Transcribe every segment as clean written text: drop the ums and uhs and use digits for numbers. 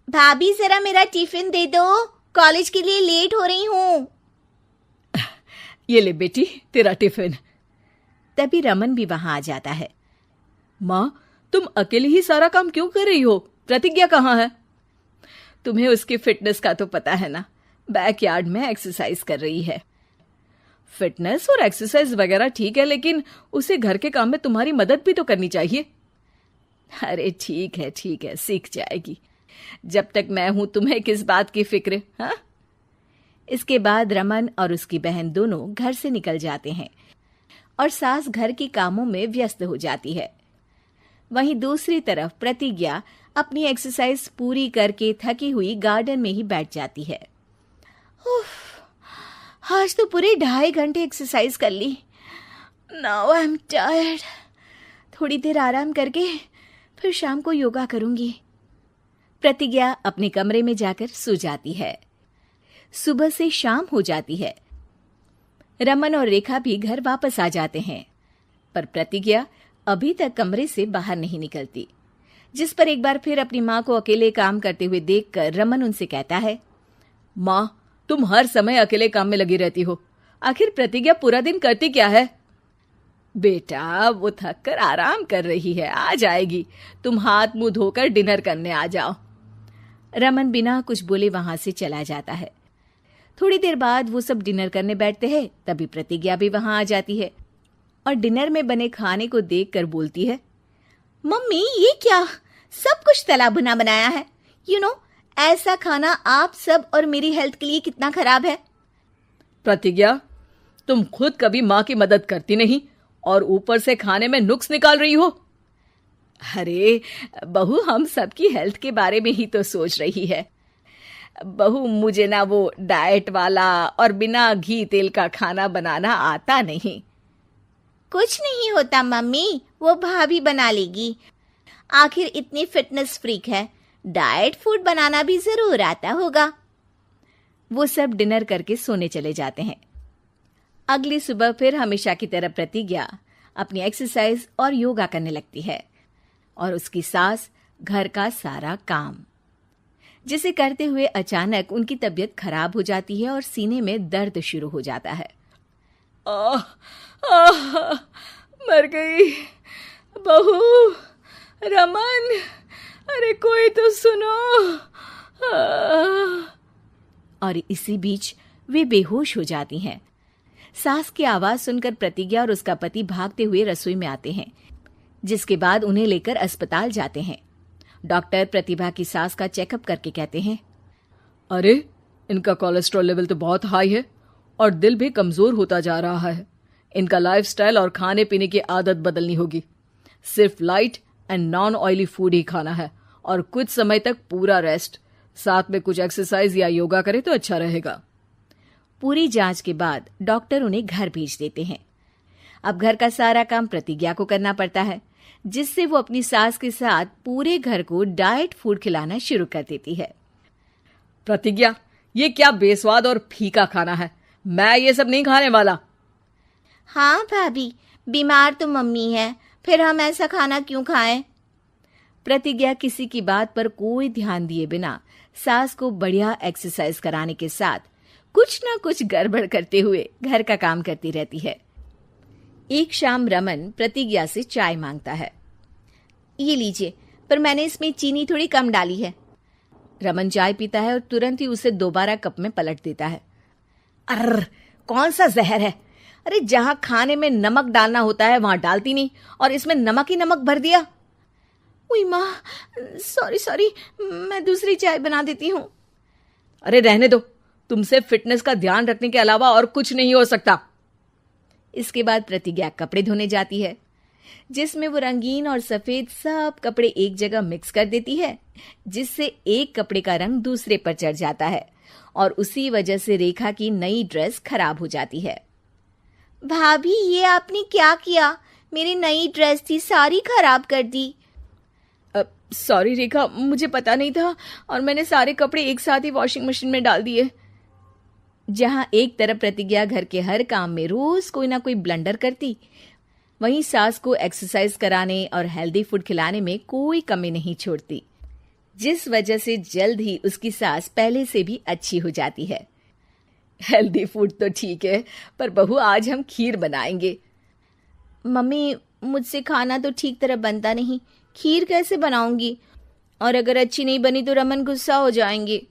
भाभी जरा मेरा टिफिन दे दो, कॉलेज के लिए लेट हो रही हूँ। ये ले बेटी तेरा टिफिन। तभी रमन भी वहां आ जाता है। माँ, तुम अकेले ही सारा काम क्यों कर रही हो? प्रतिज्ञा कहाँ है? तुम्हें उसकी फिटनेस का तो पता है ना, बैकयार्ड में एक्सरसाइज कर रही है। फिटनेस और एक्सरसाइज वगैरह ठीक है, लेकिन उसे घर के काम में तुम्हारी मदद भी तो करनी चाहिए। अरे ठीक है, सीख जाएगी। जब तक मैं हूं तुम्हें किस बात की फिक्र? हाँ। इसके बाद रमन और उसकी बहन दोनों घर से निकल जाते हैं और सास घर के कामों में व्यस्त हो जाती है। वहीं दूसरी तरफ प्रतिज्ञा अपनी एक्सरसाइज पूरी करके थकी हुई गार्डन में ही बैठ जाती है। आज तो पूरे 2.5 घंटे एक्सरसाइज कर ली। Now I am tired. थोड़ी देर आराम करके फिर शाम को योगा करूंगी। प्रतिज्ञा अपने कमरे में जाकर सो जाती है। सुबह से शाम हो जाती है। रमन और रेखा भी घर वापस आ जाते हैं, पर प्रतिज्ञा अभी तक कमरे से बाहर नहीं निकलती, जिस पर एक बार फिर अपनी माँ को अकेले काम करते हुए देखकर रमन उनसे कहता है, माँ, तुम हर समय अकेले काम में लगी रहती हो। आखिर प्रतिज्ञा पूरा दिन करती क्या है? बेटा, वो थक कर आराम कर रही है, आ जाएगी। तुम हाथ मुंह धोकर डिनर करने आ जाओ। रमन बिना कुछ बोले वहां से चला जाता है। थोड़ी देर बाद वो सब डिनर करने बैठते हैं। तभी प्रतिज्ञा भी वहां आ जाती है और डिनर में बने खाने को देखकर बोलती है, मम्मी ये क्या, सब कुछ तला भुना बनाया है। ऐसा खाना आप सब और मेरी हेल्थ के लिए कितना खराब है। प्रतिज्ञा, तुम खुद कभी माँ की मदद करती नहीं और ऊपर से खाने में नुक्स निकाल रही हो। अरे बहू, हम सबकी हेल्थ के बारे में ही तो सोच रही है। बहू, मुझे ना वो डाइट वाला और बिना घी तेल का खाना बनाना आता नहीं। कुछ नहीं होता मम्मी, वो भाभी बना लेगी। आखिर इतनी फिटनेस फ्रीक है, डाइट फूड बनाना भी जरूर आता होगा। वो सब डिनर करके सोने चले जाते हैं। अगली सुबह फिर हमेशा की तरह प्रतिज्ञा अपनी एक्सरसाइज और योगा करने लगती है और उसकी सास घर का सारा काम, जिसे करते हुए अचानक उनकी तबीयत खराब हो जाती है और सीने में दर्द शुरू हो जाता है। मर गई बहू। रमन, अरे कोई तो सुनो। और इसी बीच वे बेहोश हो जाती हैं। सास की आवाज सुनकर प्रतिज्ञा और उसका पति भागते हुए रसोई में आते हैं, जिसके बाद उन्हें लेकर अस्पताल जाते हैं। डॉक्टर प्रतिभा की सास का चेकअप करके कहते हैं, अरे इनका कोलेस्ट्रॉल लेवल तो बहुत हाई है और दिल भी कमजोर होता जा रहा है। इनका लाइफस्टाइल और खाने पीने की आदत बदलनी होगी। सिर्फ light and non oily food ही खाना है और कुछ समय तक पूरा रेस्ट, साथ में कुछ एक्सरसाइज या योगा करे तो अच्छा रहेगा। पूरी जांच के बाद डॉक्टर उन्हें घर भेज देते हैं। अब घर का सारा काम प्रतिज्ञा को करना पड़ता है, जिससे वो अपनी सास के साथ पूरे घर को डाइट फूड खिलाना शुरू कर देती है। प्रतिज्ञा, ये क्या बेस्वाद और फीका खाना है, मैं ये सब नहीं खाने वाला। हाँ भाभी, बीमार तो मम्मी है, फिर हम ऐसा खाना क्यों खाएं? प्रतिज्ञा किसी की बात पर कोई ध्यान दिए बिना सास को बढ़िया एक्सरसाइज कराने के साथ कुछ ना कुछ गड़बड़ करते हुए घर का काम करती रहती है। एक शाम रमन प्रतिज्ञा से चाय मांगता है। ये लीजिए, पर मैंने इसमें चीनी थोड़ी कम डाली है। रमन चाय पीता है और तुरंत ही उसे दोबारा कप में पलट देता है। अर्र, कौन सा जहर है? अरे जहां खाने में नमक डालना होता है वहां डालती नहीं और इसमें नमक ही नमक भर दिया। उई माँ, सॉरी, मैं दूसरी चाय बना देती हूँ। अरे रहने दो, तुमसे फिटनेस का ध्यान रखने के अलावा और कुछ नहीं हो सकता। इसके बाद प्रतिज्ञा कपड़े धोने जाती है, जिसमें वो रंगीन और सफेद सब कपड़े एक जगह मिक्स कर देती है, जिससे एक कपड़े का रंग दूसरे पर चढ़ जाता है और उसी वजह से रेखा की नई ड्रेस खराब हो जाती है। भाभी, ये आपने क्या किया? मेरी नई ड्रेस थी, सारी खराब कर दी। सॉरी रेखा, मुझे पता नहीं था और मैंने सारे कपड़े एक साथ ही वॉशिंग मशीन में डाल दिए। जहां एक तरफ प्रतिज्ञा घर के हर काम में रोज कोई ना कोई ब्लंडर करती, वहीं सास को एक्सरसाइज कराने और हेल्दी फूड खिलाने में कोई कमी नहीं छोड़ती, जिस वजह से जल्द ही उसकी सांस पहले से भी अच्छी हो जाती है। हेल्दी फूड तो ठीक है, पर बहू आज हम खीर बनाएंगे। मम्मी, मुझसे खाना तो ठीक तरह बनता नहीं, खीर कैसे बनाऊंगी? और अगर अच्छी नहीं बनी तो रमन गुस्सा हो जाएंगे।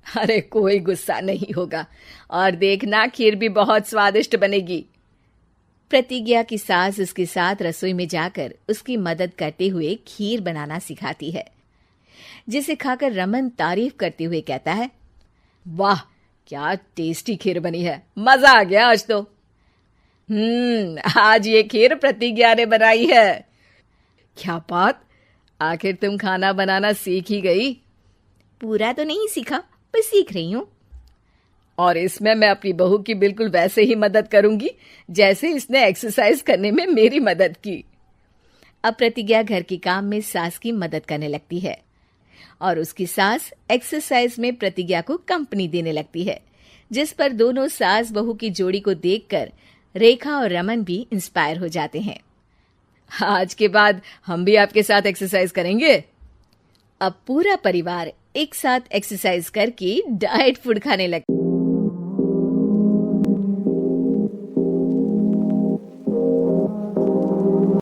अरे कोई गुस्सा नहीं होगा, और देखना खीर भी बहुत स्वादिष्ट बनेगी। प्रतिज्ञा की सास उसके साथ रसोई में जाकर उसकी मदद करते हुए खीर बनाना सिखाती है, जिसे खाकर रमन तारीफ करते हुए कहता है, वाह क्या टेस्टी खीर बनी है, मजा आ गया आज तो। आज ये खीर प्रतिज्ञा ने बनाई है। क्या बात, आखिर तुम खाना बनाना सीख ही गई? पूरा तो नहीं सीखा, पर सीख रही हूँ। और इसमें मैं अपनी बहू की बिल्कुल वैसे ही मदद करूंगी जैसे इसने एक्सरसाइज करने में मेरी मदद की। अब प्रतिज्ञा घर के काम में सास की मदद करने लगती है और उसकी सास एक्सरसाइज में प्रतिज्ञा को कंपनी देने लगती है, जिस पर दोनों सास बहू की जोड़ी को देखकर रेखा और रमन भी इंस्पायर हो जाते हैं। आज के बाद हम भी आपके साथ एक्सरसाइज करेंगे। अब पूरा परिवार एक साथ एक्सरसाइज करके डाइट फूड खाने लगता है।